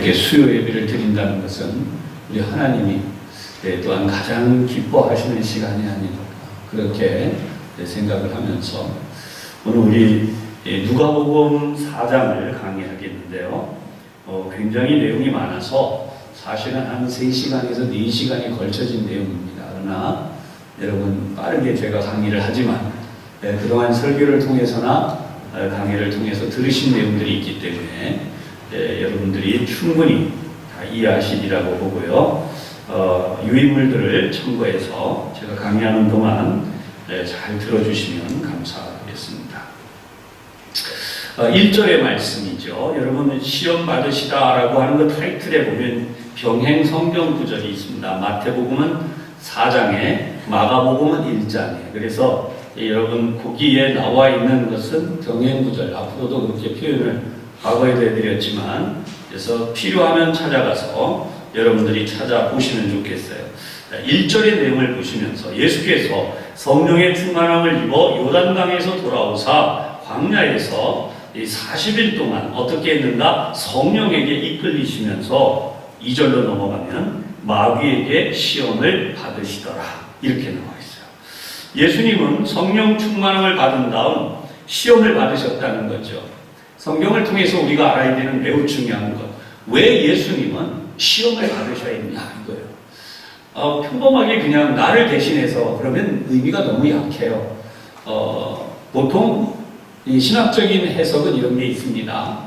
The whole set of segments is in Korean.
이렇게 수요 예배를 드린다는 것은 우리 하나님이 또한 가장 기뻐하시는 시간이 아닌가 그렇게 생각을 하면서 오늘 우리 누가복음 4장을 강의하겠는데요. 굉장히 내용이 많아서 사실은 한 3시간에서 4시간이 걸쳐진 내용입니다. 그러나 여러분 빠르게 제가 강의를 하지만 그동안 설교를 통해서나 강의를 통해서 들으신 내용들이 있기 때문에 여러분들이 충분히 다 이해하시리라고 보고요. 유인물들을 참고해서 제가 강의하는 동안 잘 들어주시면 감사하겠습니다. 1절의 말씀이죠. 여러분 시험 받으시다라고 하는 그 타이틀에 보면 병행 성경 구절이 있습니다. 마태복음은 4장에 마가복음은 1장에 그래서 여러분 거기에 나와 있는 것은 병행 구절 앞으로도 그렇게 표현을 과거에도 해드렸지만 그래서 필요하면 찾아가서 여러분들이 찾아보시면 좋겠어요. 1절의 내용을 보시면서 예수께서 성령의 충만함을 입어 요단강에서 돌아오사 광야에서 40일 동안 어떻게 했는가? 성령에게 이끌리시면서 2절로 넘어가면 마귀에게 시험을 받으시더라 이렇게 나와 있어요. 예수님은 성령 충만함을 받은 다음 시험을 받으셨다는 거죠. 성경을 통해서 우리가 알아야 되는 매우 중요한 것. 왜 예수님은 시험을 받으셔야 했냐 이거예요. 평범하게 그냥 나를 대신해서 그러면 의미가 너무 약해요. 보통 이 신학적인 해석은 이런 게 있습니다.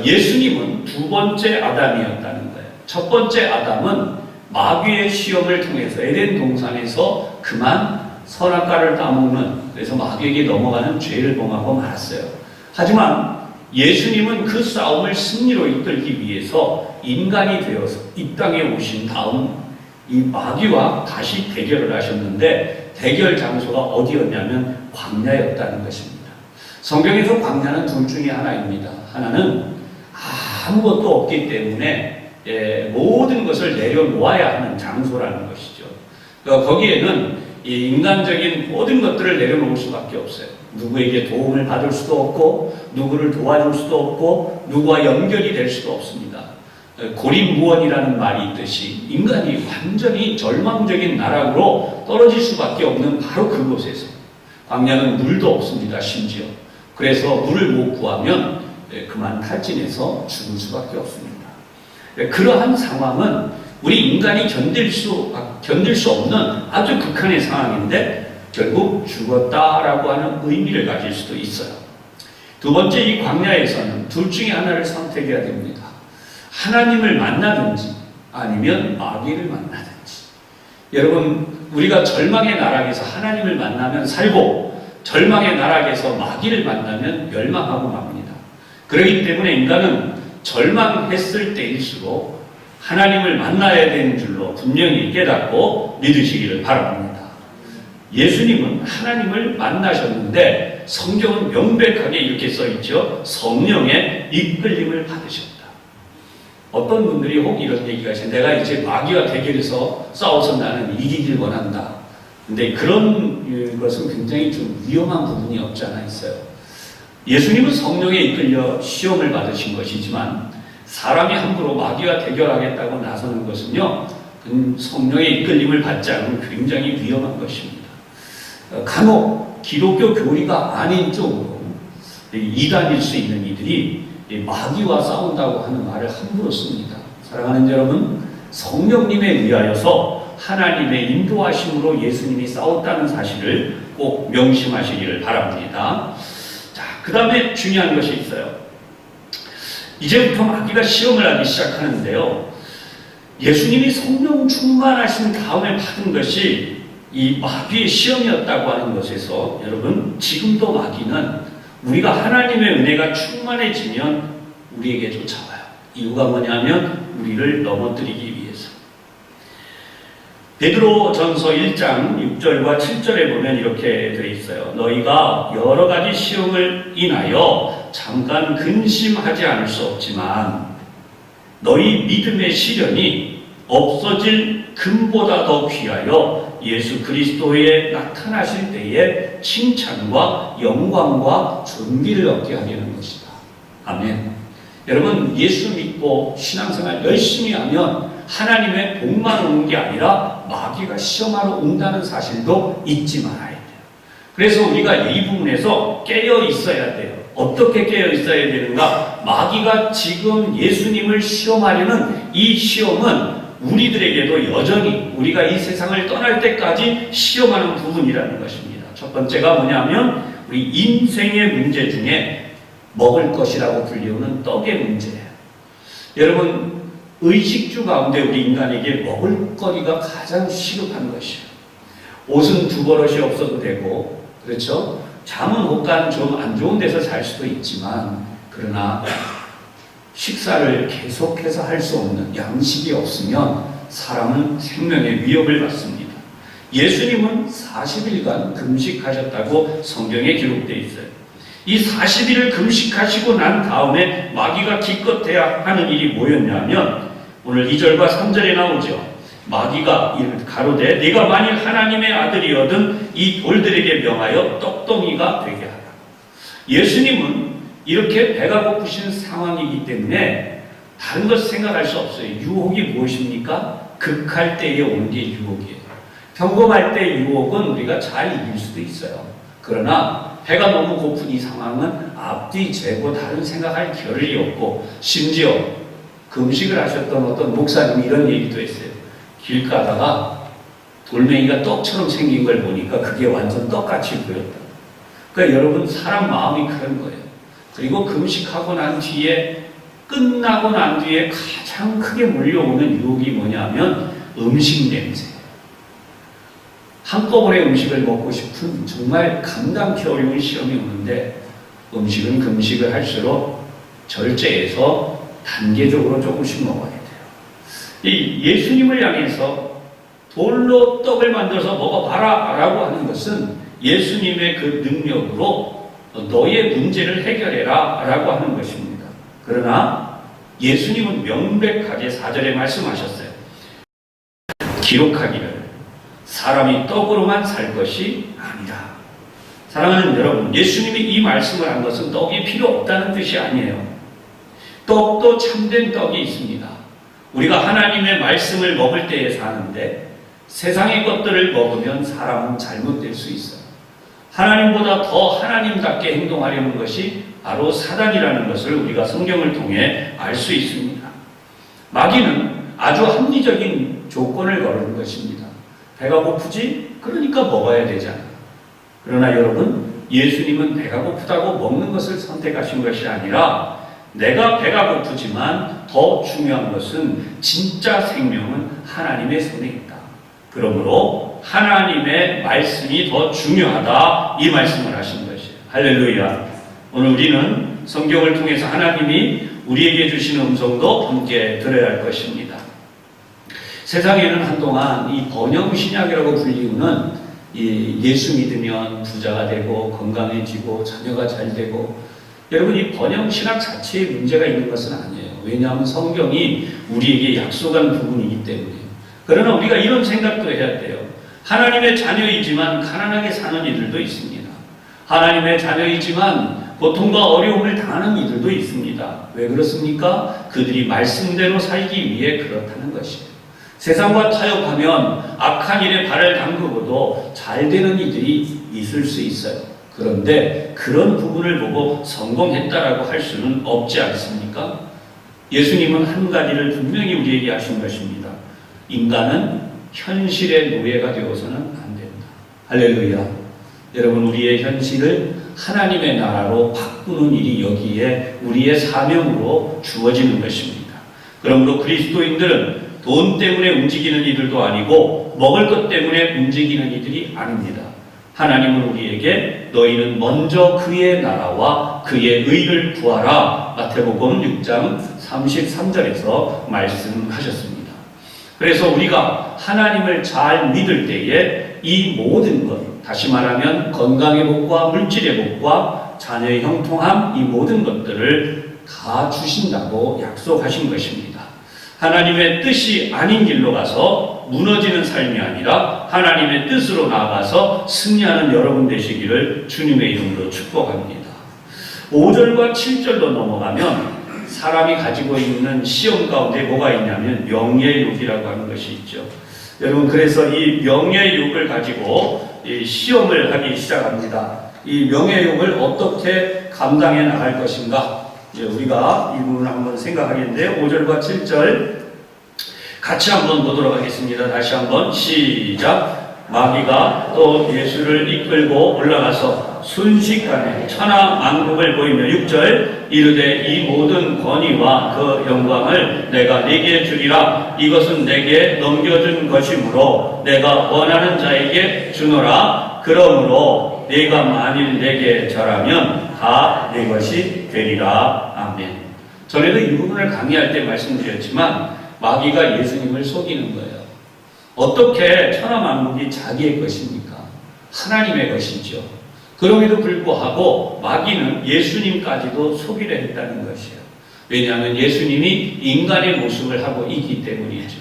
예수님은 두 번째 아담이었다는 거예요. 첫 번째 아담은 마귀의 시험을 통해서 에덴 동산에서 그만 선악과를 따먹는 그래서 마귀에게 넘어가는 죄를 범하고 말았어요. 하지만 예수님은 그 싸움을 승리로 이끌기 위해서 인간이 되어서 이 땅에 오신 다음 이 마귀와 다시 대결을 하셨는데 대결 장소가 어디였냐면 광야였다는 것입니다. 성경에서 광야는 둘 중에 하나입니다. 하나는 아무것도 없기 때문에 모든 것을 내려놓아야 하는 장소라는 것이죠. 그러니까 거기에는 이 인간적인 모든 것들을 내려놓을 수밖에 없어요. 누구에게 도움을 받을 수도 없고 누구를 도와줄 수도 없고 누구와 연결이 될 수도 없습니다. 고립무원이라는 말이 있듯이 인간이 완전히 절망적인 나락으로 떨어질 수밖에 없는 바로 그곳에서 광야는 물도 없습니다. 심지어 그래서 물을 못 구하면 그만 탈진해서 죽을 수밖에 없습니다. 그러한 상황은 우리 인간이 견딜 수 없는 아주 극한의 상황인데 결국 죽었다라고 하는 의미를 가질 수도 있어요. 두 번째 이 광야에서는 둘 중에 하나를 선택해야 됩니다. 하나님을 만나든지 아니면 마귀를 만나든지. 여러분 우리가 절망의 나락에서 하나님을 만나면 살고 절망의 나락에서 마귀를 만나면 멸망하고 맙니다. 그렇기 때문에 인간은 절망했을 때일수록 하나님을 만나야 되는 줄로 분명히 깨닫고 믿으시기를 바랍니다. 예수님은 하나님을 만나셨는데 성경은 명백하게 이렇게 써있죠. 성령의 이끌림을 받으셨다. 어떤 분들이 혹 이런 얘기가 있어요. 내가 이제 마귀와 대결해서 싸워서 나는 이기길 원한다. 근데 그런 것은 굉장히 좀 위험한 부분이 없지 않아 있어요. 예수님은 성령에 이끌려 시험을 받으신 것이지만 사람이 함부로 마귀와 대결하겠다고 나서는 것은요. 성령의 이끌림을 받지 않으면 굉장히 위험한 것입니다. 간혹 기독교 교리가 아닌 쪽으로 이단일 수 있는 이들이 마귀와 싸운다고 하는 말을 함부로 씁니다. 사랑하는 여러분, 성령님에 의하여서 하나님의 인도하심으로 예수님이 싸웠다는 사실을 꼭 명심하시기를 바랍니다. 자, 그 다음에 중요한 것이 있어요. 이제부터 마귀가 시험을 하기 시작하는데요. 예수님이 성령 충만하신 다음에 받은 것이 이 마귀의 시험이었다고 하는 것에서 여러분 지금도 마귀는 우리가 하나님의 은혜가 충만해지면 우리에게 쫓아와요. 이유가 뭐냐면 우리를 넘어뜨리기 위해서. 베드로전서 1장 6절과 7절에 보면 이렇게 되어 있어요. 너희가 여러 가지 시험을 인하여 잠깐 근심하지 않을 수 없지만 너희 믿음의 시련이 없어질 금보다 더 귀하여 예수 그리스도에 나타나실 때에 칭찬과 영광과 존귀를 얻게 하려는 것이다. 아멘. 여러분, 예수 믿고 신앙생활 열심히 하면 하나님의 복만 오는 게 아니라 마귀가 시험하러 온다는 사실도 잊지 말아야 돼요. 그래서 우리가 이 부분에서 깨어 있어야 돼요. 어떻게 깨어 있어야 되는가? 마귀가 지금 예수님을 시험하려는 이 시험은 우리들에게도 여전히 우리가 이 세상을 떠날 때까지 시험하는 부분이라는 것입니다. 첫 번째가 뭐냐면 우리 인생의 문제 중에 먹을 것이라고 불리우는 떡의 문제예요. 여러분, 의식주 가운데 우리 인간에게 먹을거리가 가장 시급한 것이에요. 옷은 두 버릇이 없어도 되고, 그렇죠? 잠은 혹간 좀 안 좋은 데서 잘 수도 있지만, 그러나 식사를 계속해서 할 수 없는 양식이 없으면 사람은 생명의 위협을 받습니다. 예수님은 40일간 금식하셨다고 성경에 기록되어 있어요. 이 40일을 금식하시고 난 다음에 마귀가 기껏해야 하는 일이 뭐였냐면 오늘 2절과 3절에 나오죠. 마귀가 가로되 네가 만일 하나님의 아들이거든 이 돌들에게 명하여 떡덩이가 되게 하라. 예수님은 이렇게 배가 고프신 상황이기 때문에 다른 것 생각할 수 없어요. 유혹이 무엇입니까? 극할 때에 오는 게 유혹이에요. 평범할 때 유혹은 우리가 잘 이길 수도 있어요. 그러나 배가 너무 고픈 이 상황은 앞뒤 재고 다른 생각할 겨를이 없고, 심지어 금식을 하셨던 어떤 목사님이 이런 얘기도 했어요. 길 가다가 돌멩이가 떡처럼 생긴 걸 보니까 그게 완전 떡같이 보였다. 그러니까 여러분, 사람 마음이 그런 거예요. 그리고 금식하고 난 뒤에, 끝나고 난 뒤에 가장 크게 몰려오는 유혹이 뭐냐면 음식 냄새. 한꺼번에 음식을 먹고 싶은 정말 감당치 어려운 시험이 오는데, 음식은 금식을 할수록 절제해서 단계적으로 조금씩 먹어야 돼요. 이 예수님을 향해서 돌로 떡을 만들어서 먹어봐라 라고 하는 것은 예수님의 그 능력으로 너의 문제를 해결해라 라고 하는 것입니다. 그러나 예수님은 명백하게 4절에 말씀하셨어요. 기록하기를 사람이 떡으로만 살 것이 아니라. 사랑하는 여러분, 예수님이 이 말씀을 한 것은 떡이 필요 없다는 뜻이 아니에요. 떡도 참된 떡이 있습니다. 우리가 하나님의 말씀을 먹을 때에 사는데 세상의 것들을 먹으면 사람은 잘못될 수 있어요. 하나님보다 더 하나님답게 행동하려는 것이 바로 사단이라는 것을 우리가 성경을 통해 알 수 있습니다. 마귀는 아주 합리적인 조건을 거는 것입니다. 배가 고프지? 그러니까 먹어야 되잖아. 그러나 여러분, 예수님은 배가 고프다고 먹는 것을 선택하신 것이 아니라 내가 배가 고프지만 더 중요한 것은 진짜 생명은 하나님의 손에 있다. 그러므로 하나님의 말씀이 더 중요하다, 이 말씀을 하신 것이에요. 할렐루야. 오늘 우리는 성경을 통해서 하나님이 우리에게 주시는 음성도 함께 들어야 할 것입니다. 세상에는 한동안 이 번영신약이라고 불리우는 이 예수 믿으면 부자가 되고 건강해지고 자녀가 잘 되고, 여러분, 이 번영신학 자체에 문제가 있는 것은 아니에요. 왜냐하면 성경이 우리에게 약속한 부분이기 때문에. 그러나 우리가 이런 생각도 해야 돼요. 하나님의 자녀이지만 가난하게 사는 이들도 있습니다. 하나님의 자녀이지만 고통과 어려움을 당하는 이들도 있습니다. 왜 그렇습니까? 그들이 말씀대로 살기 위해 그렇다는 것이에요. 세상과 타협하면 악한 일에 발을 담그고도 잘 되는 이들이 있을 수 있어요. 그런데 그런 부분을 보고 성공했다라고 할 수는 없지 않습니까? 예수님은 한 가지를 분명히 우리에게 하신 것입니다. 인간은 현실의 노예가 되어서는 안 된다. 할렐루야. 여러분, 우리의 현실을 하나님의 나라로 바꾸는 일이 여기에 우리의 사명으로 주어지는 것입니다. 그러므로 그리스도인들은 돈 때문에 움직이는 이들도 아니고 먹을 것 때문에 움직이는 이들이 아닙니다. 하나님은 우리에게 너희는 먼저 그의 나라와 그의 의를 구하라, 마태복음 6장 33절에서 말씀하셨습니다. 그래서 우리가 하나님을 잘 믿을 때에 이 모든 것, 다시 말하면 건강의 복과 물질의 복과 자녀의 형통함, 이 모든 것들을 다 주신다고 약속하신 것입니다. 하나님의 뜻이 아닌 길로 가서 무너지는 삶이 아니라 하나님의 뜻으로 나아가서 승리하는 여러분 되시기를 주님의 이름으로 축복합니다. 5절과 7절로 넘어가면 사람이 가지고 있는 시험 가운데 뭐가 있냐면 명예욕이라고 하는 것이 있죠. 여러분, 그래서 이 명예욕을 가지고 이 시험을 하기 시작합니다. 이 명예욕을 어떻게 감당해 나갈 것인가? 우리가 이 부분을 한번 생각하겠는데요. 5절과 7절 같이 한번 보도록 하겠습니다. 다시 한번 시작. 마귀가 또 예수를 이끌고 올라가서 순식간에 천하만국을 보이며 6절 이르되 이 모든 권위와 그 영광을 내가 네게 주리라. 이것은 내게 넘겨준 것이므로 내가 원하는 자에게 주노라. 그러므로 네가 만일 내게 절하면 다 네 것이 되리라. 아멘. 전에도 이 부분을 강의할 때 말씀드렸지만 마귀가 예수님을 속이는 거예요. 어떻게 천하만국이 자기의 것입니까? 하나님의 것이죠. 그럼에도 불구하고 마귀는 예수님까지도 속이려 했다는 것이에요. 왜냐하면 예수님이 인간의 모습을 하고 있기 때문이죠.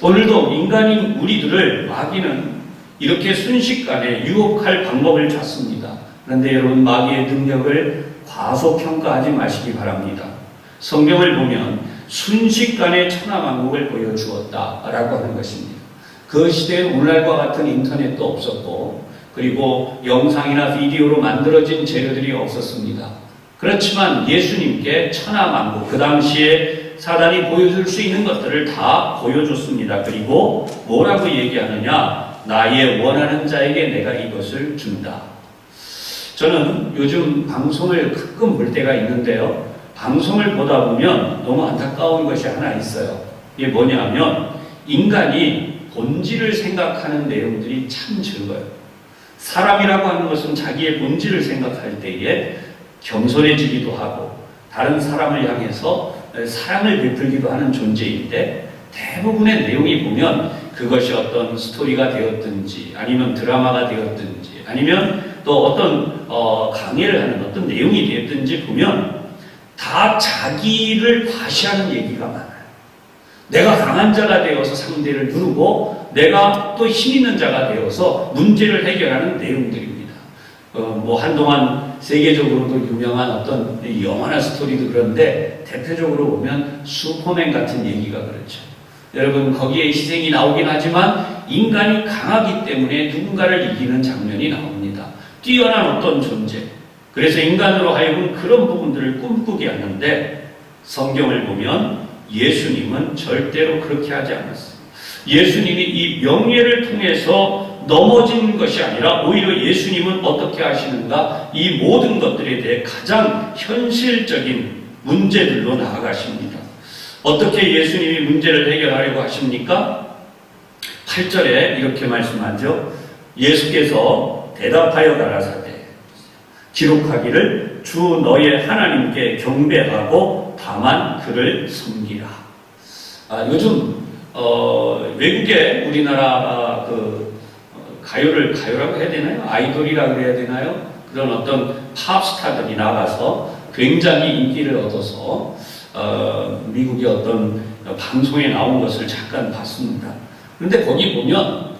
오늘도 인간인 우리들을 마귀는 이렇게 순식간에 유혹할 방법을 찾습니다. 그런데 여러분, 마귀의 능력을 과소평가하지 마시기 바랍니다. 성경을 보면 순식간에 천하만국을 보여주었다라고 하는 것입니다. 그 시대엔 오늘날과 같은 인터넷도 없었고, 그리고 영상이나 비디오로 만들어진 재료들이 없었습니다. 그렇지만 예수님께 천하만국, 그 당시에 사단이 보여줄 수 있는 것들을 다 보여줬습니다. 그리고 뭐라고 얘기하느냐? 나의 원하는 자에게 내가 이것을 준다. 저는 요즘 방송을 가끔 볼 때가 있는데요. 방송을 보다 보면 너무 안타까운 것이 하나 있어요. 이게 뭐냐면 인간이 본질을 생각하는 내용들이 참 즐거워요. 사람이라고 하는 것은 자기의 본질을 생각할 때에 겸손해지기도 하고 다른 사람을 향해서 사랑을 베풀기도 하는 존재인데, 대부분의 내용이 보면 그것이 어떤 스토리가 되었든지 아니면 드라마가 되었든지 아니면 또 어떤 강의를 하는 어떤 내용이 되었든지 보면 다 자기를 과시하는 얘기가 많아요. 내가 강한 자가 되어서 상대를 누르고 내가 또 힘 있는 자가 되어서 문제를 해결하는 내용들입니다. 뭐 한동안 세계적으로도 유명한 어떤 영화나 스토리도 그런데 대표적으로 보면 슈퍼맨 같은 얘기가 그렇죠. 여러분, 거기에 희생이 나오긴 하지만 인간이 강하기 때문에 누군가를 이기는 장면이 나옵니다. 뛰어난 어떤 존재. 그래서 인간으로 하여금 그런 부분들을 꿈꾸게 하는데, 성경을 보면 예수님은 절대로 그렇게 하지 않았어요. 예수님이 이 명예를 통해서 넘어진 것이 아니라 오히려 예수님은 어떻게 하시는가? 이 모든 것들에 대해 가장 현실적인 문제들로 나아가십니다. 어떻게 예수님이 문제를 해결하려고 하십니까? 8절에 이렇게 말씀하죠. 예수께서 대답하여 가라사대 기록하기를 주 너의 하나님께 경배하고 다만 그를 섬기라. 요즘 외국에 우리나라 가요라고 해야 되나요? 아이돌이라고 해야 되나요? 그런 어떤 팝스타들이 나가서 굉장히 인기를 얻어서 미국의 어떤 방송에 나온 것을 잠깐 봤습니다. 그런데 거기 보면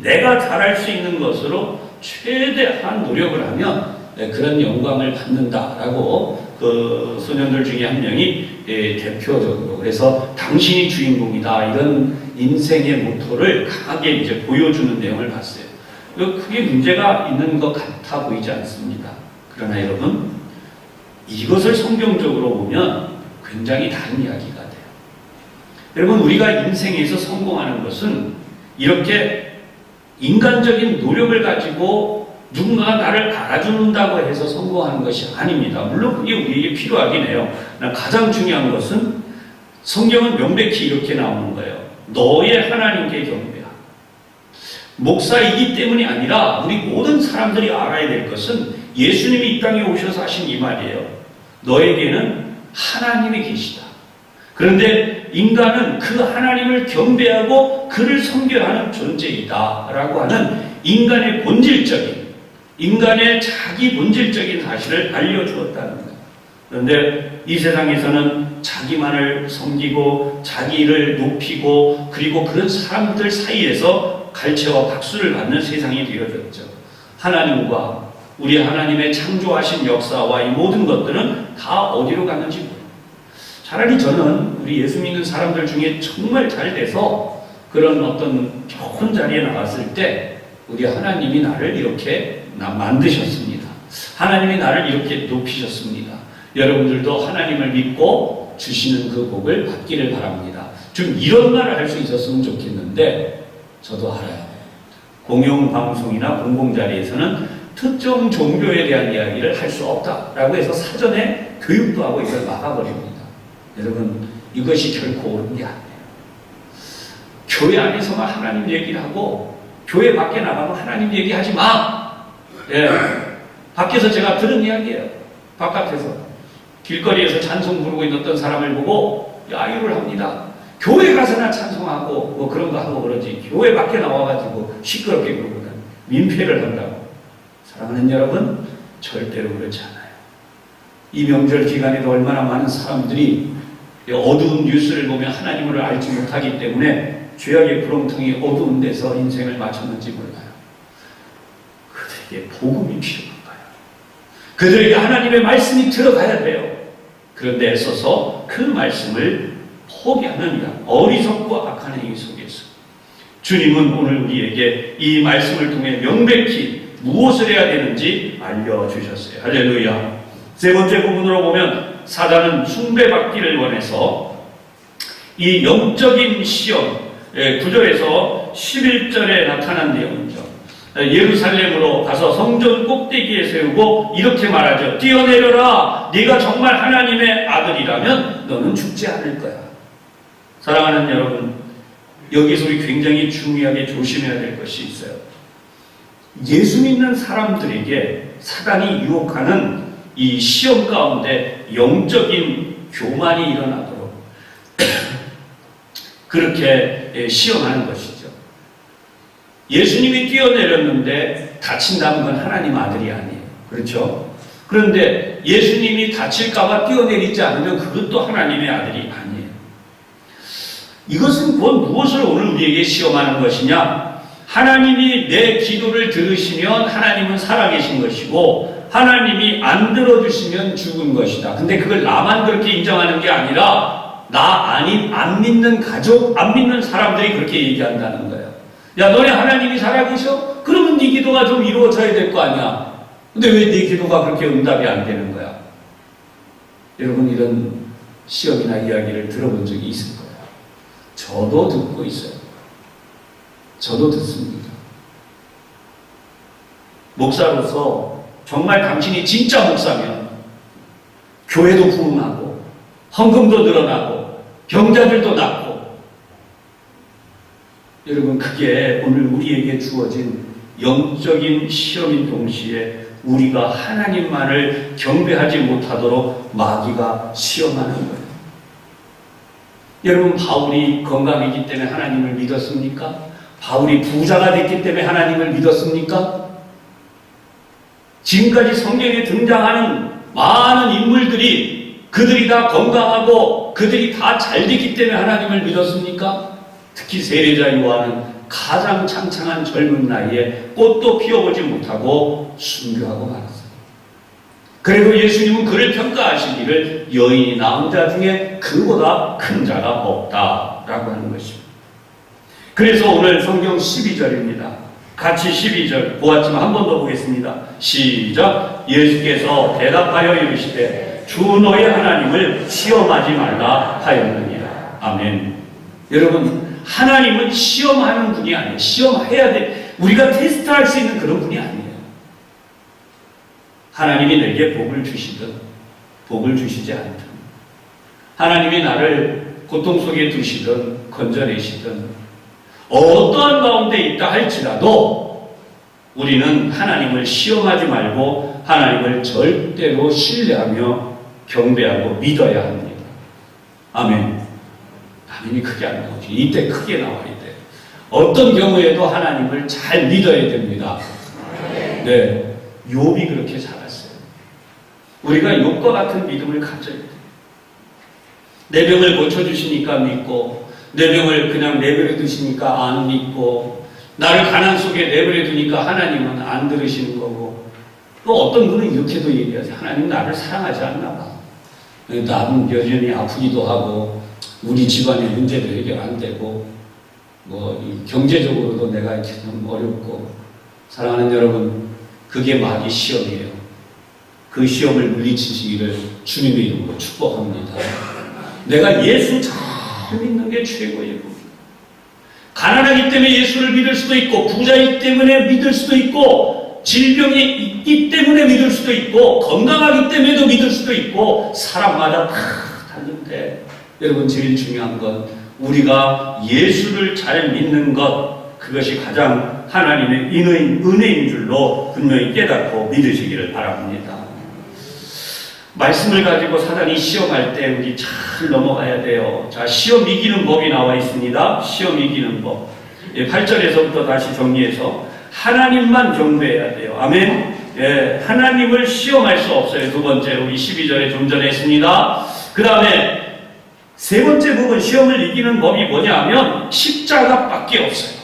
내가 잘할 수 있는 것으로 최대한 노력을 하면 그런 영광을 받는다라고 그 소년들 중에 한 명이 대표적으로, 그래서 당신이 주인공이다 이런 인생의 모토를 강하게 이제 보여주는 내용을 봤어요. 크게 문제가 있는 것 같아 보이지 않습니다. 그러나 여러분, 이것을 성경적으로 보면 굉장히 다른 이야기가 돼요. 여러분, 우리가 인생에서 성공하는 것은 이렇게 인간적인 노력을 가지고 누군가가 나를 알아준다고 해서 성공하는 것이 아닙니다. 물론 그게 우리에게 필요하긴 해요. 가장 중요한 것은 성경은 명백히 이렇게 나오는 거예요. 너의 하나님께 경배하라. 목사이기 때문이 아니라 우리 모든 사람들이 알아야 될 것은 예수님이 이 땅에 오셔서 하신 이 말이에요. 너에게는 하나님이 계시다. 그런데 인간은 그 하나님을 경배하고 그를 섬겨야 하는 존재이다 라고 하는 인간의 본질적인, 인간의 자기 본질적인 사실을 알려주었다는 거예요. 그런데 이 세상에서는 자기만을 섬기고 자기를 높이고 그리고 그런 사람들 사이에서 갈채와 박수를 받는 세상이 되어졌죠. 하나님과 우리 하나님의 창조하신 역사와 이 모든 것들은 다 어디로 갔는지 모릅니다. 차라리 저는 우리 예수 믿는 사람들 중에 정말 잘 돼서 그런 어떤 좋은 자리에 나갔을 때 우리 하나님이 나를 이렇게 만드셨습니다. 하나님이 나를 이렇게 높이셨습니다. 여러분들도 하나님을 믿고 주시는 그 복을 받기를 바랍니다. 좀 이런 말을 할 수 있었으면 좋겠는데 저도 알아요. 공영방송이나 공공자리에서는 특정 종교에 대한 이야기를 할 수 없다라고 해서 사전에 교육도 하고 이걸 막아버립니다. 여러분, 이것이 결코 옳은 게 아니에요. 교회 안에서만 하나님 얘기를 하고 교회 밖에 나가면 하나님 얘기하지 마. 예, 밖에서 제가 들은 이야기예요. 바깥에서 길거리에서 찬송 부르고 있는 어떤 사람을 보고 야유를 합니다. 교회 가서나 찬송하고 뭐 그런 거 하고 그러지 교회 밖에 나와가지고 시끄럽게 그러거든. 민폐를 한다고. 사랑하는 여러분, 절대로 그렇지 않아요. 이 명절 기간에도 얼마나 많은 사람들이 어두운 뉴스를 보면 하나님을 알지 못하기 때문에 죄악의 구렁텅이 어두운 데서 인생을 마쳤는지 몰라요. 그들에게 복음이 필요한 거예요. 그들에게 하나님의 말씀이 들어가야 돼요. 그런데 애써서 그 말씀을 포기하는 어리석고 악한 행위 속에서 주님은 오늘 우리에게 이 말씀을 통해 명백히 무엇을 해야 되는지 알려주셨어요. 할렐루야. 세 번째 부분으로 보면 사단은 숭배받기를 원해서 이 영적인 시험 9절에서 11절에 나타난 내용이죠. 예루살렘으로 가서 성전 꼭대기에 세우고 이렇게 말하죠. 뛰어내려라. 네가 정말 하나님의 아들이라면 너는 죽지 않을 거야. 사랑하는 여러분, 여기서 우리 굉장히 중요하게 조심해야 될 것이 있어요. 예수 믿는 사람들에게 사단이 유혹하는 이 시험 가운데 영적인 교만이 일어나도록 그렇게 시험하는 것이죠. 예수님이 뛰어내렸는데 다친다는 건 하나님 아들이 아니에요. 그렇죠? 그런데 예수님이 다칠까봐 뛰어내리지 않으면 그것도 하나님의 아들이 아니에요. 이것은 곧 무엇을 오늘 우리에게 시험하는 것이냐? 하나님이 내 기도를 들으시면 하나님은 살아계신 것이고 하나님이 안 들어주시면 죽은 것이다. 근데 그걸 나만 그렇게 인정하는 게 아니라 나 아닌 안 믿는 가족, 안 믿는 사람들이 그렇게 얘기한다는 거예요. 야, 너네 하나님이 살아계셔? 그러면 네 기도가 좀 이루어져야 될 거 아니야. 근데 왜 네 기도가 그렇게 응답이 안 되는 거야? 여러분, 이런 시험이나 이야기를 들어본 적이 있을 거예요. 저도 듣고 있어요. 저도 듣습니다. 목사로서 정말 당신이 진짜 목사면 교회도 부흥하고 헌금도 늘어나고 병자들도 낫고, 여러분, 그게 오늘 우리에게 주어진 영적인 시험인 동시에 우리가 하나님만을 경배하지 못하도록 마귀가 시험하는 거예요. 여러분, 바울이 건강했기 때문에 하나님을 믿었습니까? 바울이 부자가 됐기 때문에 하나님을 믿었습니까? 지금까지 성경에 등장하는 많은 인물들이 그들이 다 건강하고 그들이 다 잘 됐기 때문에 하나님을 믿었습니까? 특히 세례자 요한은 가장 창창한 젊은 나이에 꽃도 피워보지 못하고 순교하고 말았어요. 그리고 예수님은 그를 평가하시기를 여인이 낳은 자 중에 그보다 큰 자가 없다라고 하는 것입니다. 그래서 오늘 성경 12절입니다. 같이 12절 보았지만 한 번 더 보겠습니다. 시작. 예수께서 대답하여 이르시되 주 너의 하나님을 시험하지 말라 하였느니라. 아멘. 여러분, 하나님은 시험하는 분이 아니에요. 시험해야 돼. 우리가 테스트할 수 있는 그런 분이 아니에요. 하나님이 내게 복을 주시든 복을 주시지 않든, 하나님이 나를 고통 속에 두시든 건져내시든 어떠한 가운데 있다 할지라도 우리는 하나님을 시험하지 말고 하나님을 절대로 신뢰하며 경배하고 믿어야 합니다. 아멘. 아멘이 크게 안 나오지. 이때 크게 나와야 돼. 어떤 경우에도 하나님을 잘 믿어야 됩니다. 네, 욥이 그렇게 살았어요. 우리가 욥과 같은 믿음을 가져야 돼. 내 병을 고쳐주시니까 믿고, 내 병을 그냥 내버려 두시니까 안 믿고, 나를 가난 속에 내버려 두니까 하나님은 안 들으시는 거고, 또 어떤 분은 이렇게도 얘기하세요. 하나님 나를 사랑하지 않나 봐. 나는 여전히 아프기도 하고 우리 집안의 문제도 해결 안 되고 경제적으로도 내가 이렇게 좀 어렵고. 사랑하는 여러분, 그게 마귀 시험이에요. 그 시험을 물리치시기를 주님의 이름으로 축복합니다. 내가 예수 잘 믿는 게 최고예요. 가난하기 때문에 예수를 믿을 수도 있고, 부자이기 때문에 믿을 수도 있고, 질병이 있기 때문에 믿을 수도 있고, 건강하기 때문에도 믿을 수도 있고, 사람마다 다 다른데, 여러분, 제일 중요한 건 우리가 예수를 잘 믿는 것, 그것이 가장 하나님의 은혜인 줄로 분명히 깨닫고 믿으시기를 바랍니다. 말씀을 가지고 사단이 시험할 때 우리 잘 넘어가야 돼요. 자, 시험 이기는 법이 나와 있습니다. 시험 이기는 법. 8절에서부터 다시 정리해서 하나님만 경배해야 돼요. 아멘. 예, 하나님을 시험할 수 없어요. 두 번째, 우리 12절에 좀 전에 했습니다. 그 다음에 세 번째 부분, 시험을 이기는 법이 뭐냐 하면 십자가밖에 없어요.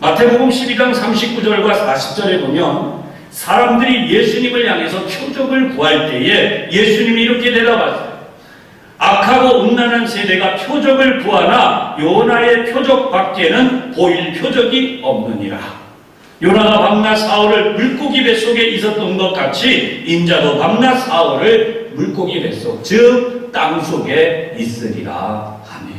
마태복음 12장 39절과 40절에 보면 사람들이 예수님을 향해서 표적을 구할 때에 예수님이 이렇게 대답하세요. 악하고 음란한 세대가 표적을 구하나 요나의 표적밖에는 보일 표적이 없느니라. 요나가 밤낮 사흘을 물고기 뱃속에 있었던 것 같이 인자도 밤낮 사흘을 물고기 뱃속, 즉 땅속에 있으리라. 아멘.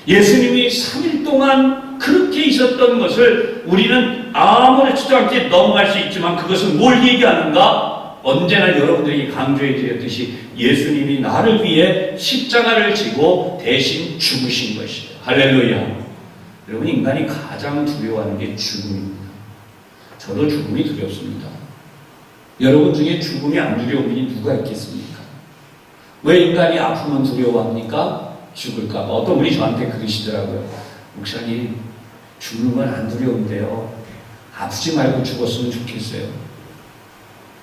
예수님이 3일 동안 그렇게 있었던 것을 우리는 아무렇지도 않게 넘어갈 수 있지만, 그것은 뭘 얘기하는가? 언제나 여러분들에게 강조해 드렸듯이 예수님이 나를 위해 십자가를 지고 대신 죽으신 것이에요. 할렐루야. 여러분, 인간이 가장 두려워하는 게 죽음입니다. 저도 죽음이 두렵습니다. 여러분 중에 죽음이 안 두려운 분이 누가 있겠습니까? 왜 인간이 아프면 두려워합니까? 죽을까 봐. 어떤 분이 저한테 그러시더라고요. 목사님, 죽는 건 안 두려운데요, 아프지 말고 죽었으면 좋겠어요.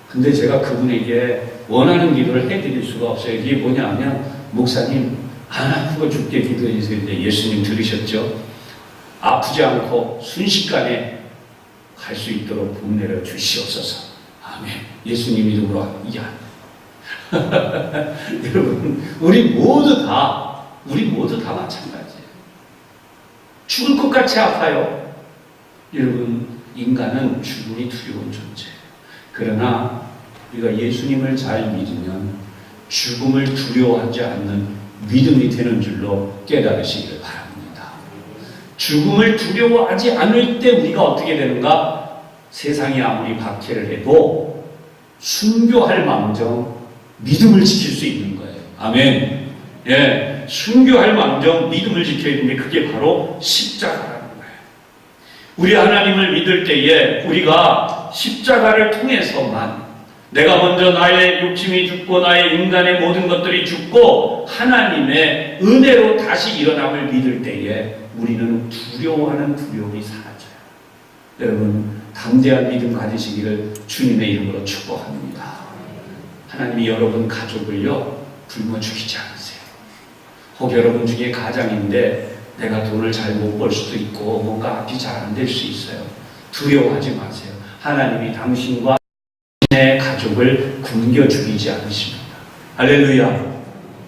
근데 제가 그분에게 원하는 기도를 해드릴 수가 없어요. 이게 뭐냐 하면, 목사님, 안 아프고 죽게 기도해 주세요. 예수님 들으셨죠? 아프지 않고 순식간에 갈 수 있도록 복 내려 주시옵소서. 아멘. 예수님 이름으로 합니다. 여러분, 우리 모두 다 마찬가지예요. 죽을 것 같이 아파요. 여러분, 인간은 죽음이 두려운 존재예요. 그러나 우리가 예수님을 잘 믿으면 죽음을 두려워하지 않는 믿음이 되는 줄로 깨달으시기를 바랍니다. 죽음을 두려워하지 않을 때 우리가 어떻게 되는가? 세상이 아무리 박해를 해도 순교할 망정 믿음을 지킬 수 있는 거예요. 아멘. 예, 순교할 망정 믿음을 지켜야 되는데 그게 바로 십자가라는 거예요. 우리 하나님을 믿을 때에 우리가 십자가를 통해서만, 내가 먼저 나의 욕심이 죽고 나의 인간의 모든 것들이 죽고 하나님의 은혜로 다시 일어남을 믿을 때에 우리는 두려워하는 두려움이 사라져요. 여러분, 담대한 믿음 가지시기를 주님의 이름으로 축복합니다. 하나님이 여러분 가족을요 굶어 죽이지 않으세요. 혹 여러분 중에 가장인데 내가 돈을 잘 못 벌 수도 있고 뭔가 앞이 잘 안 될 수 있어요. 두려워하지 마세요. 하나님이 당신과 당신의 가족을 굶겨 죽이지 않으십니다. 할렐루야.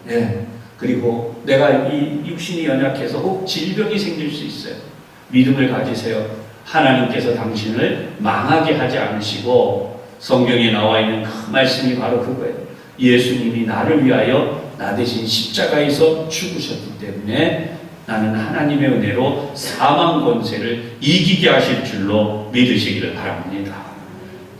예. 그리고 내가 이 육신이 연약해서 혹 질병이 생길 수 있어요. 믿음을 가지세요. 하나님께서 당신을 망하게 하지 않으시고, 성경에 나와 있는 그 말씀이 바로 그거예요. 예수님이 나를 위하여 나 대신 십자가에서 죽으셨기 때문에 나는 하나님의 은혜로 사망 권세를 이기게 하실 줄로 믿으시기를 바랍니다.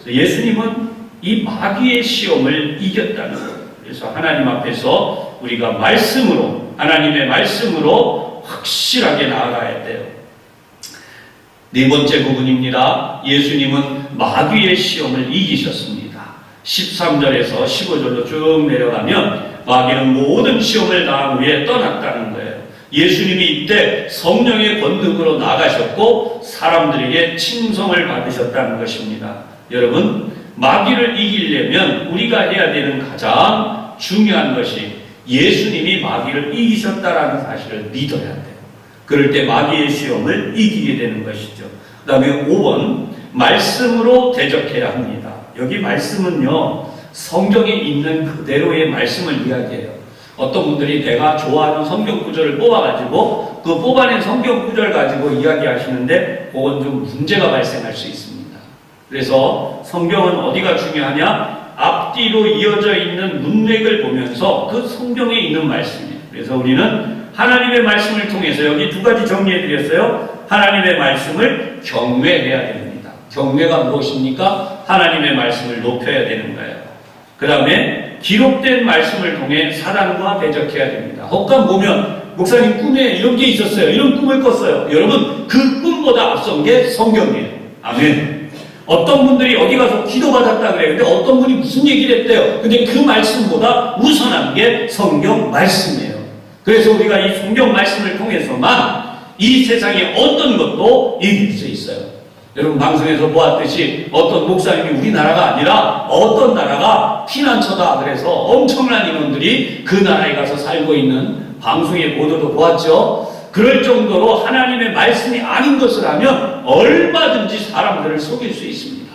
예수님은 이 마귀의 시험을 이겼다는 거예요. 그래서 하나님 앞에서 우리가 말씀으로, 하나님의 말씀으로 확실하게 나아가야 돼요. 네 번째 부분입니다. 예수님은 마귀의 시험을 이기셨습니다. 13절에서 15절로 쭉 내려가면 마귀는 모든 시험을 당한 후에 떠났다는 거예요. 예수님이 이때 성령의 권능으로 나가셨고 사람들에게 칭송을 받으셨다는 것입니다. 여러분, 마귀를 이기려면 우리가 해야 되는 가장 중요한 것이 예수님이 마귀를 이기셨다라는 사실을 믿어야 돼요. 그럴 때 마귀의 시험을 이기게 되는 것이죠. 그 다음에 5번, 말씀으로 대적해야 합니다. 여기 말씀은요, 성경에 있는 그대로의 말씀을 이야기해요. 어떤 분들이 내가 좋아하는 성경 구절을 뽑아가지고 그 뽑아낸 성경 구절 가지고 이야기하시는데 그건 좀 문제가 발생할 수 있습니다. 그래서 성경은 어디가 중요하냐? 앞뒤로 이어져 있는 문맥을 보면서 그 성경에 있는 말씀이에요. 그래서 우리는 하나님의 말씀을 통해서 여기 두 가지 정리해 드렸어요. 하나님의 말씀을 경외해야 됩니다. 경외가 무엇입니까? 하나님의 말씀을 높여야 되는 거예요. 그 다음에 기록된 말씀을 통해 사랑과 대적해야 됩니다. 헛간 보면 목사님 꿈에 이런 게 있었어요. 이런 꿈을 꿨어요. 여러분 그 꿈보다 앞선 게 성경이에요. 아멘. 어떤 분들이 어디 가서 기도받았다 그래요. 근데 어떤 분이 무슨 얘기를 했대요. 근데 그 말씀보다 우선한 게 성경 말씀이에요. 그래서 우리가 이 성경 말씀을 통해서만 이 세상의 어떤 것도 이길 수 있어요. 여러분 방송에서 보았듯이 어떤 목사님이 우리나라가 아니라 어떤 나라가 피난처다 그래서 엄청난 인원들이 그 나라에 가서 살고 있는 방송의 보도도 보았죠. 그럴 정도로 하나님의 말씀이 아닌 것을 하면 얼마든지 사람들을 속일 수 있습니다.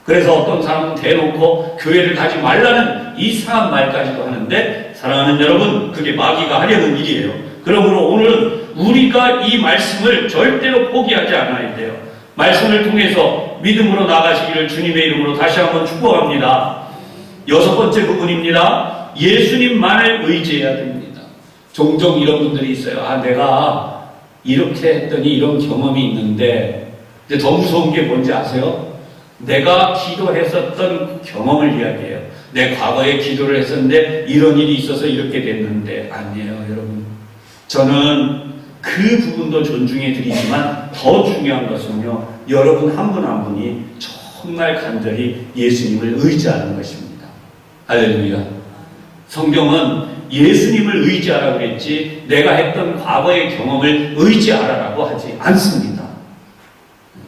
그래서 어떤 사람은 대놓고 교회를 가지 말라는 이상한 말까지도 하는데 사랑하는 여러분 그게 마귀가 하려는 일이에요. 그러므로 오늘은 우리가 이 말씀을 절대로 포기하지 않아야 돼요. 말씀을 통해서 믿음으로 나가시기를 주님의 이름으로 다시 한번 축복합니다. 6번째 부분입니다. 예수님만을 의지해야 됩니다. 종종 이런 분들이 있어요. 내가 이렇게 했더니 이런 경험이 있는데 이제 더 무서운 게 뭔지 아세요? 내가 기도했었던 경험을 이야기해요. 내 과거에 기도를 했었는데 이런 일이 있어서 이렇게 됐는데 아니에요, 여러분. 저는 그 부분도 존중해 드리지만 더 중요한 것은요, 여러분 한 분 한 분이 정말 간절히 예수님을 의지하는 것입니다. 할렐루야. 성경은 예수님을 의지하라고 그랬지 내가 했던 과거의 경험을 의지하라고 하지 않습니다.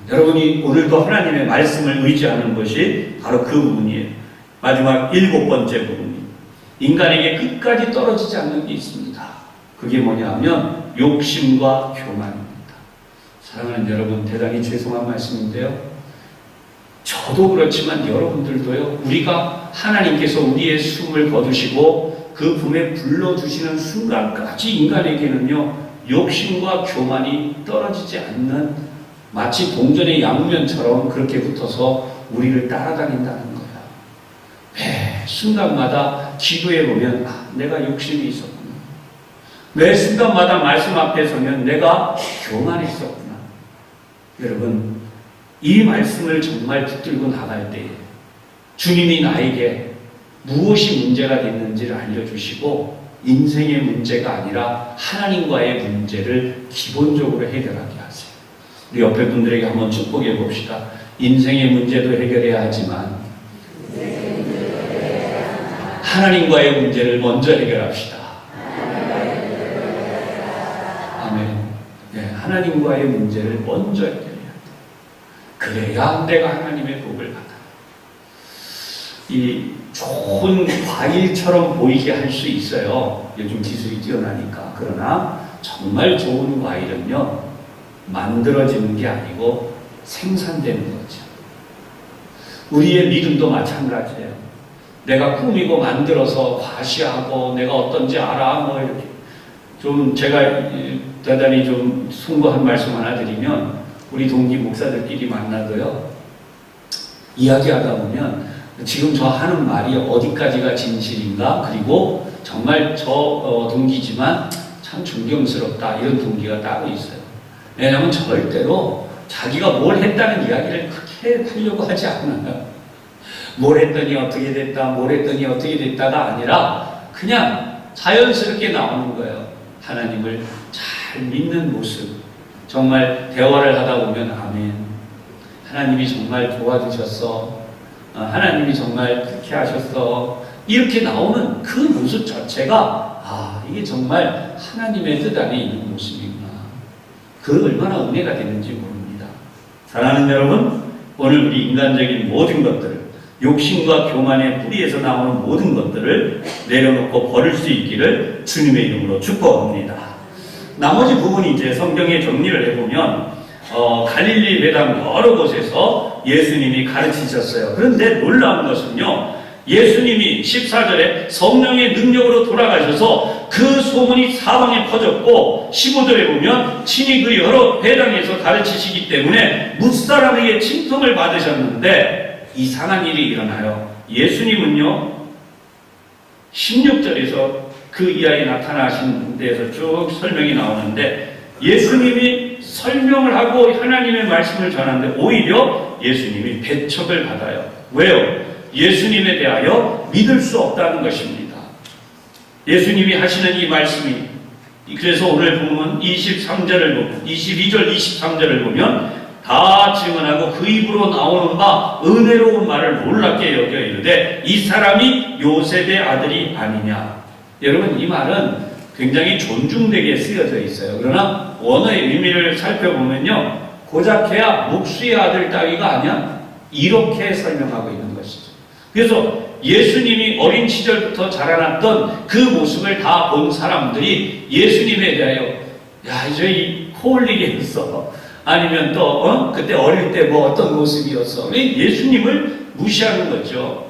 여러분이 오늘도 하나님의 말씀을 의지하는 것이 바로 그 부분이에요. 마지막 7번째 부분이 인간에게 끝까지 떨어지지 않는 게 있습니다. 그게 뭐냐 하면 욕심과 교만입니다. 사랑하는 여러분 대단히 죄송한 말씀인데요. 저도 그렇지만 여러분들도요. 우리가 하나님께서 우리의 숨을 거두시고 그 품에 불러주시는 순간까지 인간에게는요. 욕심과 교만이 떨어지지 않는 마치 동전의 양면처럼 그렇게 붙어서 우리를 따라다닌다는 거예요. 매 순간마다 기도해 보면 내가 욕심이 있었구나. 매 순간마다 말씀 앞에 서면 내가 교만했었구나. 여러분 이 말씀을 정말 붙들고 나갈 때에 주님이 나에게 무엇이 문제가 됐는지를 알려주시고 인생의 문제가 아니라 하나님과의 문제를 기본적으로 해결하게 하세요. 우리 옆에 분들에게 한번 축복해 봅시다. 인생의 문제도 해결해야 하지만 하나님과의 문제를 먼저 해결합시다. 아멘. 네, 하나님과의 문제를 먼저 해결해야 돼. 그래야 내가 하나님의 복을 받아. 이 좋은 과일처럼 보이게 할 수 있어요. 요즘 기술이 뛰어나니까. 그러나 정말 좋은 과일은요, 만들어지는 게 아니고 생산되는 거죠. 우리의 믿음도 마찬가지예요. 내가 꾸미고 만들어서 과시하고 내가 어떤지 알아 뭐 이렇게 좀 제가 대단히 좀 숭고한 말씀 하나 드리면 우리 동기 목사들끼리 만나도요 이야기하다 보면 지금 저 하는 말이 어디까지가 진실인가 그리고 정말 저 동기지만 참 존경스럽다 이런 동기가 따로 있어요. 왜냐하면 절대로 자기가 뭘 했다는 이야기를 크게 하려고 하지 않아요. 뭘 했더니 어떻게 됐다, 뭘 했더니 어떻게 됐다가 아니라 그냥 자연스럽게 나오는 거예요. 하나님을 잘 믿는 모습. 정말 대화를 하다 보면 아멘. 하나님이 정말 도와주셨어. 하나님이 정말 그렇게 하셨어. 이렇게 나오는 그 모습 자체가 이게 정말 하나님의 뜻 안에 있는 모습이구나. 그 얼마나 은혜가 되는지 모릅니다. 사랑하는 여러분, 오늘 우리 인간적인 모든 것들을 욕심과 교만의 뿌리에서 나오는 모든 것들을 내려놓고 버릴 수 있기를 주님의 이름으로 축복합니다. 나머지 부분이 이제 성경에 정리를 해보면 갈릴리 회당 여러 곳에서 예수님이 가르치셨어요. 그런데 놀라운 것은요, 예수님이 14절에 성령의 능력으로 돌아가셔서 그 소문이 사방에 퍼졌고 15절에 보면 친히 그 여러 회당에서 가르치시기 때문에 뭇사람에게 칭송을 받으셨는데 이상한 일이 일어나요. 예수님은요 16절에서 그 이하에 나타나신 데에서 쭉 설명이 나오는데 예수님이 설명을 하고 하나님의 말씀을 전하는데 오히려 예수님이 배척을 받아요. 왜요? 예수님에 대하여 믿을 수 없다는 것입니다. 예수님이 하시는 이 말씀이 그래서 오늘 보면 23절을 보면 22절 23절을 보면 다 증언하고 그 입으로 나오는 바 은혜로운 말을 놀랍게 여겨 이르되 이 사람이 요셉의 아들이 아니냐. 여러분 이 말은 굉장히 존중되게 쓰여져 있어요. 그러나 원어의 의미를 살펴보면요 고작해야 목수의 아들 따위가 아니야? 이렇게 설명하고 있는 것이죠. 그래서 예수님이 어린 시절부터 자라났던 그 모습을 다 본 사람들이 예수님에 대하여 야 저기 코 올리게 했어. 아니면 또 그때 어릴 때 뭐 어떤 모습이었어. 예수님을 무시하는 거죠.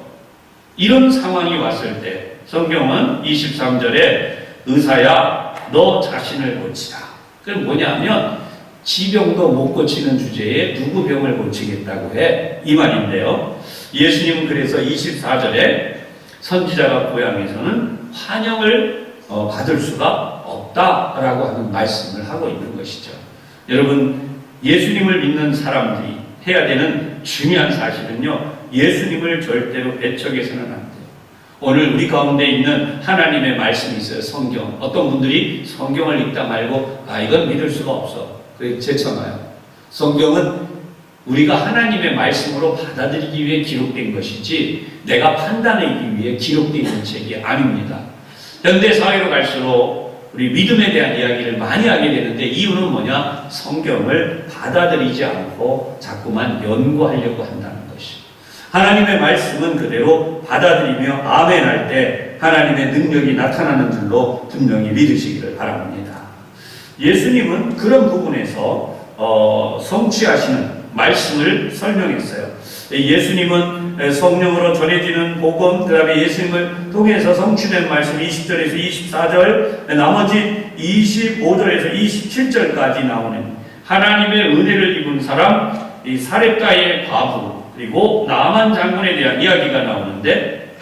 이런 상황이 왔을 때 성경은 23절에 의사야 너 자신을 고치라. 그럼 뭐냐면 지병도 못 고치는 주제에 누구 병을 고치겠다고 해? 이 말인데요. 예수님은 그래서 24절에 선지자가 고향에서는 환영을 받을 수가 없다라고 하는 말씀을 하고 있는 것이죠. 여러분 예수님을 믿는 사람들이 해야 되는 중요한 사실은요 예수님을 절대로 배척해서는 안 돼요. 오늘 우리 가운데 있는 하나님의 말씀이 있어요. 성경. 어떤 분들이 성경을 읽다 말고 이건 믿을 수가 없어. 그게 제쳐놔요. 성경은 우리가 하나님의 말씀으로 받아들이기 위해 기록된 것이지 내가 판단하기 위해 기록된 있는 책이 아닙니다. 현대 사회로 갈수록 우리 믿음에 대한 이야기를 많이 하게 되는데 이유는 뭐냐? 성경을 받아들이지 않고 자꾸만 연구하려고 한다는 것이. 하나님의 말씀은 그대로 받아들이며 아멘 할 때 하나님의 능력이 나타나는 줄로 분명히 믿으시기를 바랍니다. 예수님은 그런 부분에서 성취하시는 말씀을 설명했어요. 예수님은 성령으로 전해지는 복음, 그 다음에 예수님을 통해서 성취된 말씀 20절에서 24절, 나머지 25절에서 27절까지 나오는 하나님의 은혜를 입은 사람, 이 사렙가의 과부, 그리고 나만 장군에 대한 이야기가 나오는데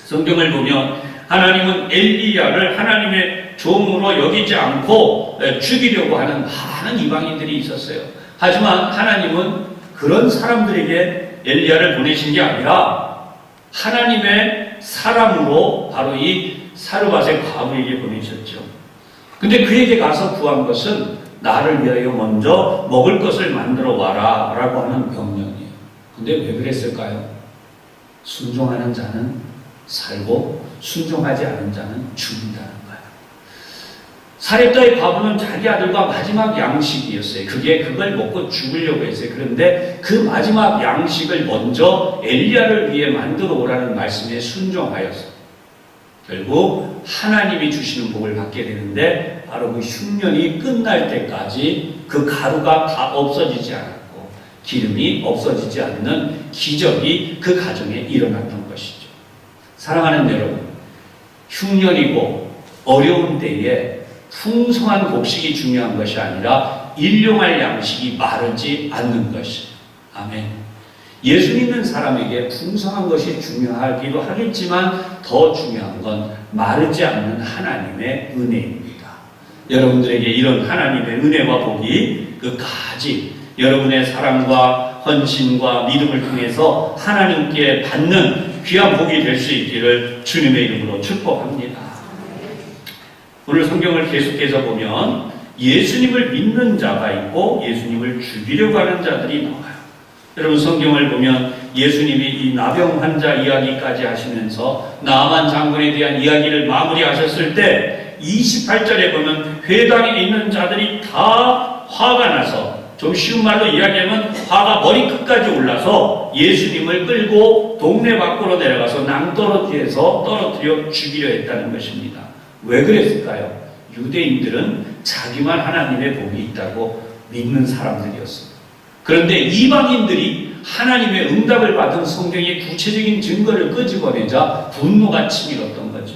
성경을 보면 하나님은 엘리야를 하나님의 종으로 여기지 않고 죽이려고 하는 많은 이방인들이 있었어요. 하지만 하나님은 그런 사람들에게 엘리야를 보내신 게 아니라 하나님의 사람으로 바로 이 사르밧의 과부에게 보내셨죠. 근데 그에게 가서 구한 것은 나를 위하여 먼저 먹을 것을 만들어 와라 라고 하는 명령이에요. 근데 왜 그랬을까요? 순종하는 자는 살고 순종하지 않은 자는 죽는다는 거예요. 사렙가의 과부는 자기 아들과 마지막 양식이었어요. 그걸 먹고 죽으려고 했어요. 그런데 그 마지막 양식을 먼저 엘리야를 위해 만들어 오라는 말씀에 순종하였어요. 결국 하나님이 주시는 복을 받게 되는데 바로 그 흉년이 끝날 때까지 그 가루가 다 없어지지 않았고 기름이 없어지지 않는 기적이 그 가정에 일어났던 것이죠. 사랑하는 여러분, 흉년이고 어려운 때에 풍성한 곡식이 중요한 것이 아니라 일용할 양식이 마르지 않는 것이에요. 아멘. 예수 믿는 사람에게 풍성한 것이 중요하기도 하겠지만 더 중요한 건 마르지 않는 하나님의 은혜입니다. 여러분들에게 이런 하나님의 은혜와 복이 끝까지 여러분의 사랑과 헌신과 믿음을 통해서 하나님께 받는 귀한 복이 될 수 있기를 주님의 이름으로 축복합니다. 오늘 성경을 계속해서 보면 예수님을 믿는 자가 있고 예수님을 죽이려고 하는 자들이 나와요. 여러분 성경을 보면 예수님이 이 나병 환자 이야기까지 하시면서 나만 장군에 대한 이야기를 마무리하셨을 때 28절에 보면 회당에 있는 자들이 다 화가 나서 좀 쉬운 말로 이야기하면 화가 머리끝까지 올라서 예수님을 끌고 동네 밖으로 내려가서 낭떠러지에서 떨어뜨려 죽이려 했다는 것입니다. 왜 그랬을까요? 유대인들은 자기만 하나님의 복이 있다고 믿는 사람들이었습니다. 그런데 이방인들이 하나님의 응답을 받은 성경의 구체적인 증거를 끄집어내자 분노가 치밀었던 거죠.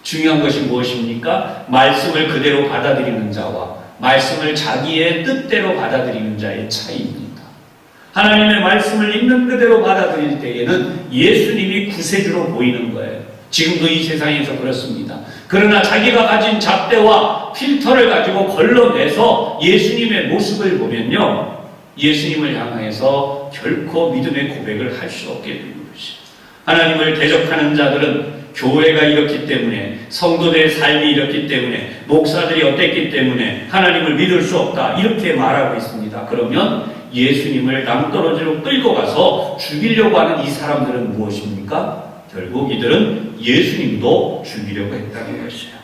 중요한 것이 무엇입니까? 말씀을 그대로 받아들이는 자와 말씀을 자기의 뜻대로 받아들이는 자의 차이입니다. 하나님의 말씀을 있는 그대로 받아들일 때에는 예수님이 구세주로 보이는 거예요. 지금도 이 세상에서 그렇습니다. 그러나 자기가 가진 잣대와 필터를 가지고 걸러내서 예수님의 모습을 보면요, 예수님을 향해서 결코 믿음의 고백을 할 수 없게 되는 것이죠. 하나님을 대적하는 자들은 교회가 이렇기 때문에, 성도들의 삶이 이렇기 때문에, 목사들이 어땠기 때문에 하나님을 믿을 수 없다, 이렇게 말하고 있습니다. 그러면 예수님을 낭떠러지로 끌고 가서 죽이려고 하는 이 사람들은 무엇입니까? 결국 이들은 예수님도 죽이려고 했다는 것이에요.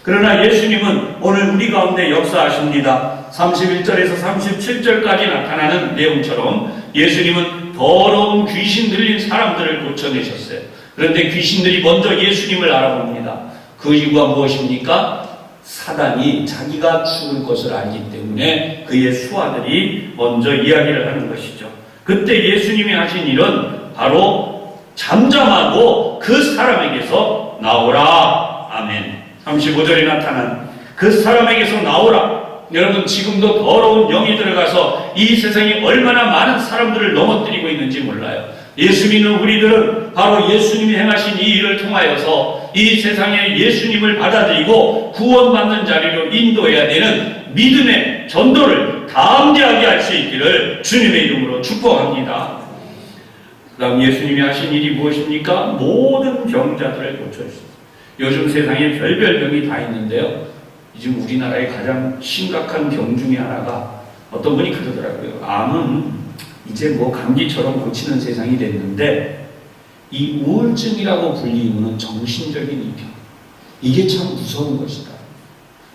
그러나 예수님은 오늘 우리 가운데 역사하십니다. 31절에서 37절까지 나타나는 내용처럼 예수님은 더러운 귀신 들린 사람들을 고쳐내셨어요. 그런데 귀신들이 먼저 예수님을 알아봅니다. 그 이유가 무엇입니까? 사단이 자기가 죽을 것을 알기 때문에 그의 수하들이 먼저 이야기를 하는 것이죠. 그때 예수님이 하신 일은 바로 잠잠하고 그 사람에게서 나오라. 아멘. 35절에 나타난 그 사람에게서 나오라. 여러분, 지금도 더러운 영이 들어가서 이 세상에 얼마나 많은 사람들을 넘어뜨리고 있는지 몰라요. 예수 믿는 우리들은 바로 예수님이 행하신 이 일을 통하여서 이 세상에 예수님을 받아들이고 구원받는 자리로 인도해야 되는 믿음의 전도를 담대하게 할 수 있기를 주님의 이름으로 축복합니다. 그 다음 예수님이 하신 일이 무엇입니까? 모든 병자들을 고쳐주셨습니다. 요즘 세상에 별별 병이 다 있는데요, 지금 우리나라의 가장 심각한 병 중에 하나가, 어떤 분이 그러더라고요. 암은 이제 뭐 감기처럼 고치는 세상이 됐는데 이 우울증이라고 불리우는 정신적인 이 병, 이게 참 무서운 것이다.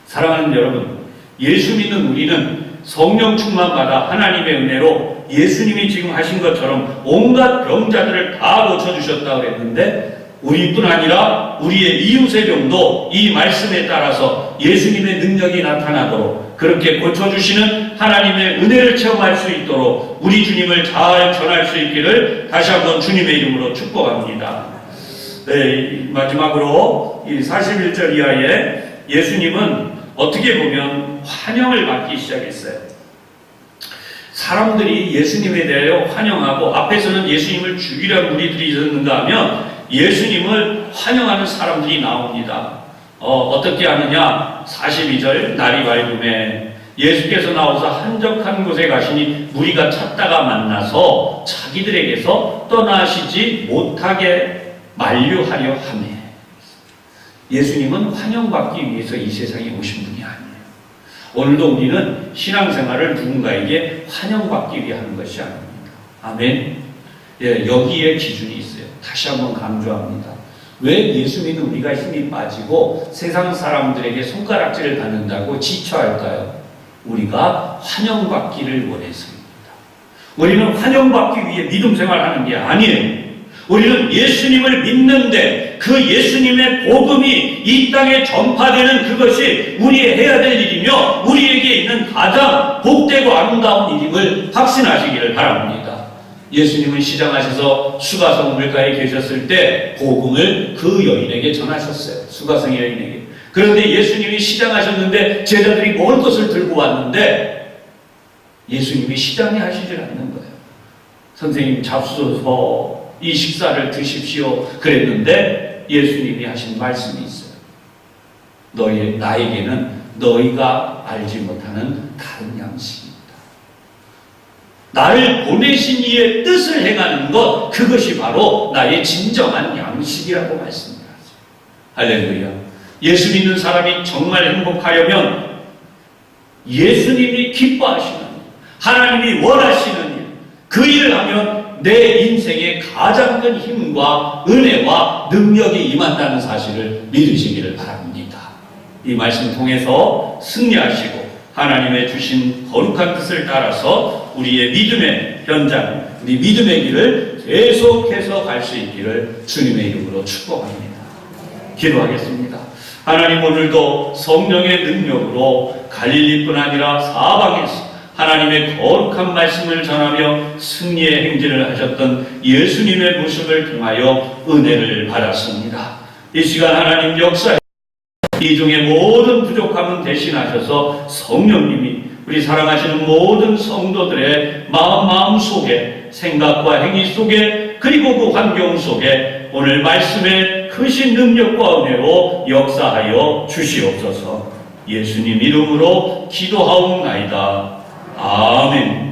사랑하는 여러분, 예수 믿는 우리는 성령 충만 받아 하나님의 은혜로 예수님이 지금 하신 것처럼 온갖 병자들을 다 고쳐주셨다고 그랬는데, 우리뿐 아니라 우리의 이웃의 병도 이 말씀에 따라서 예수님의 능력이 나타나도록 그렇게 고쳐주시는 하나님의 은혜를 체험할 수 있도록 우리 주님을 잘 전할 수 있기를 다시 한번 주님의 이름으로 축복합니다. 네, 마지막으로 이 41절 이하에 예수님은 어떻게 보면 환영을 받기 시작했어요. 사람들이 예수님에 대하여 환영하고, 앞에서는 예수님을 죽이려는 무리들이 있었는가 하면 예수님을 환영하는 사람들이 나옵니다. 어떻게 하느냐? 42절, 날이 밝음에 예수께서 나오사 한적한 곳에 가시니 무리가 찾다가 만나서 자기들에게서 떠나시지 못하게 만류하려 하매. 예수님은 환영받기 위해서 이 세상에 오신 분이 아니에요. 오늘도 우리는 신앙생활을 누군가에게 환영받기 위해 하는 것이 아닙니다. 아멘. 예, 여기에 기준이 있어요. 다시 한번 강조합니다. 왜 예수 믿는 우리가 힘이 빠지고 세상 사람들에게 손가락질을 받는다고 지쳐할까요? 우리가 환영받기를 원해서입니다. 우리는 환영받기 위해 믿음 생활하는 게 아니에요. 우리는 예수님을 믿는데 그 예수님의 복음이 이 땅에 전파되는 그것이 우리의 해야 될 일이며 우리에게 있는 가장 복되고 아름다운 일임을 확신하시기를 바랍니다. 예수님은 시장하셔서 수가성 물가에 계셨을 때 복음을 그 여인에게 전하셨어요. 수가성 여인에게. 그런데 예수님이 시장하셨는데 제자들이 먹을 것을 들고 왔는데 예수님이 시장에 하시질 않는 거예요. 선생님 잡수셔서 이 식사를 드십시오 그랬는데 예수님이 하신 말씀이 있어요. 나에게는 너희가 알지 못하는 다른 양식이 나를 보내신 이의 뜻을 행하는 것, 그것이 바로 나의 진정한 양식이라고 말씀합니다. 할렐루야. 예수 믿는 사람이 정말 행복하려면 예수님이 기뻐하시는 일, 하나님이 원하시는 일, 그 일을 하면 내 인생에 가장 큰 힘과 은혜와 능력이 임한다는 사실을 믿으시기를 바랍니다. 이 말씀 통해서 승리하시고 하나님의 주신 거룩한 뜻을 따라서 우리의 믿음의 현장, 우리 믿음의 길을 계속해서 갈 수 있기를 주님의 이름으로 축복합니다. 기도하겠습니다. 하나님, 오늘도 성령의 능력으로 갈릴리뿐 아니라 사방에서 하나님의 거룩한 말씀을 전하며 승리의 행진을 하셨던 예수님의 모습을 통하여 은혜를 받았습니다. 이 시간 하나님 역사에 이 중에 모든 부족함은 대신하셔서 성령님이 우리 사랑하시는 모든 성도들의 마음 속에, 생각과 행위 속에, 그리고 그 환경 속에 오늘 말씀의 크신 능력과 은혜로 역사하여 주시옵소서. 예수님 이름으로 기도하옵나이다. 아멘.